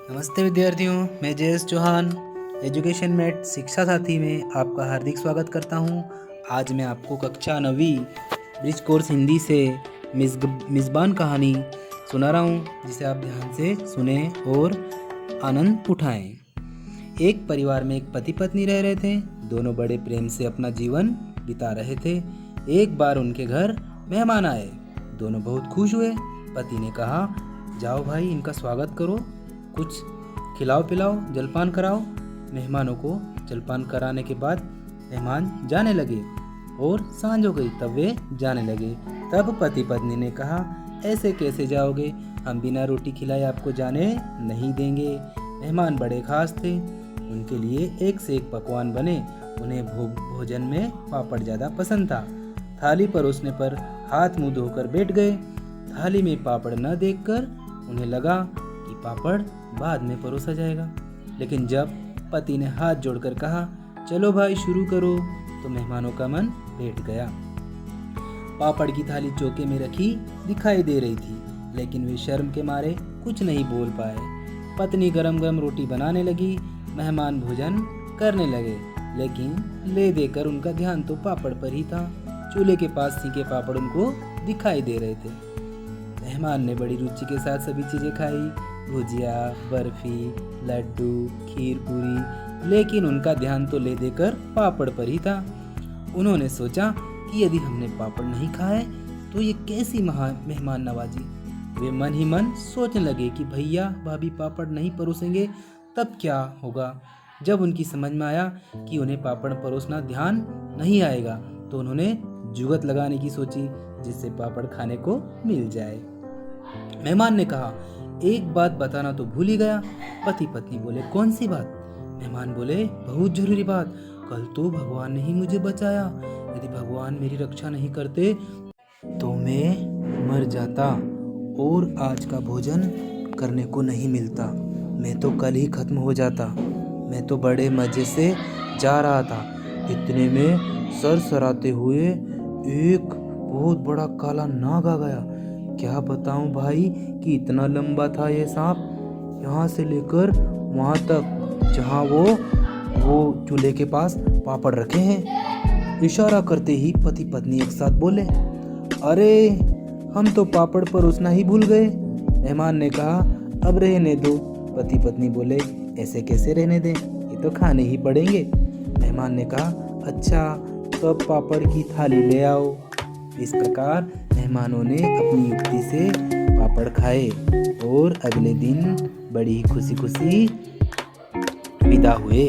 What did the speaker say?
नमस्ते विद्यार्थियों, मैं जयेश चौहान एजुकेशन मेट शिक्षा साथी में आपका हार्दिक स्वागत करता हूं। आज मैं आपको कक्षा 9वीं ब्रिज कोर्स हिंदी से मिज़बान कहानी सुना रहा हूं, जिसे आप ध्यान से सुने और आनंद उठाएं। एक परिवार में एक पति पत्नी रह रहे थे। दोनों बड़े प्रेम से अपना जीवन बिता रहे थे। एक बार उनके घर मेहमान आए। दोनों बहुत खुश हुए। पति ने कहा, जाओ भाई, इनका स्वागत करो, कुछ खिलाओ पिलाओ, जलपान कराओ। मेहमानों को जलपान कराने के बाद मेहमान जाने लगे और सांझ हो गई, तब वे जाने लगे। तब पति पत्नी ने कहा, ऐसे कैसे जाओगे? हम बिना रोटी खिलाए आपको जाने नहीं देंगे। मेहमान बड़े खास थे, उनके लिए एक से एक पकवान बने। उन्हें भोजन में पापड़ ज़्यादा पसंद था। थाली परोसने पर हाथ मुंह धोकर बैठ गए। थाली में पापड़ न देखकर उन्हें लगा कि पापड़ बाद में परोसा जाएगा, लेकिन जब पति ने हाथ जोड़कर कहा, चलो भाई शुरू करो, तो मेहमानों का मन बैठ गया। पापड़ की थाली चौके में रखी दिखाई दे रही थी, लेकिन वे शर्म के मारे कुछ नहीं बोल पाए। पत्नी गरम गरम रोटी बनाने लगी। मेहमान भोजन करने लगे, लेकिन ले देकर उनका ध्यान तो पापड़ पर ही था। चूल्हे के पास सीके पापड़ उनको दिखाई दे रहे थे। मेहमान ने बड़ी रुचि के साथ सभी चीज़ें खाई, भुजिया, बर्फी, लड्डू, खीर पूरी, लेकिन उनका ध्यान तो ले देकर पापड़ पर ही था। उन्होंने सोचा कि यदि हमने पापड़ नहीं खाए तो ये कैसी मेहमान नवाजी। वे मन ही मन सोचने लगे कि भैया भाभी पापड़ नहीं परोसेंगे तब क्या होगा। जब उनकी समझ में आया कि उन्हें पापड़ परोसना ध्यान नहीं आएगा, तो उन्होंने जुगत लगाने की सोची, जिससे पापड़ खाने को मिल जाए। मेहमान ने कहा, एक बात बताना तो भूल ही गया। पति पत्नी बोले, कौन सी बात? मेहमान बोले, बहुत जरूरी बात। कल तो भगवान ने ही मुझे बचाया। यदि भगवान मेरी रक्षा नहीं करते तो मैं मर जाता और आज का भोजन करने को नहीं मिलता। मैं तो कल ही खत्म हो जाता। मैं तो बड़े मजे से जा रहा था, इतने में सरसराते हुए एक बहुत बड़ा काला नाग आ गया। क्या बताऊं भाई कि इतना लंबा था ये सांप, यहाँ से लेकर वहाँ तक जहाँ वो चूल्हे के पास पापड़ रखे हैं। इशारा करते ही पति पत्नी एक साथ बोले, अरे हम तो पापड़ परोसना ही भूल गए। मेहमान ने कहा, अब रहने दो। पति पत्नी बोले, ऐसे कैसे रहने दें, ये तो खाने ही पड़ेंगे। मेहमान ने कहा, अच्छा तो अब पापड़ की थाली ले आओ। इस प्रकार मेहमानों ने अपनी युक्ति से पापड़ खाए और अगले दिन बड़ी खुशी खुशी विदा हुए।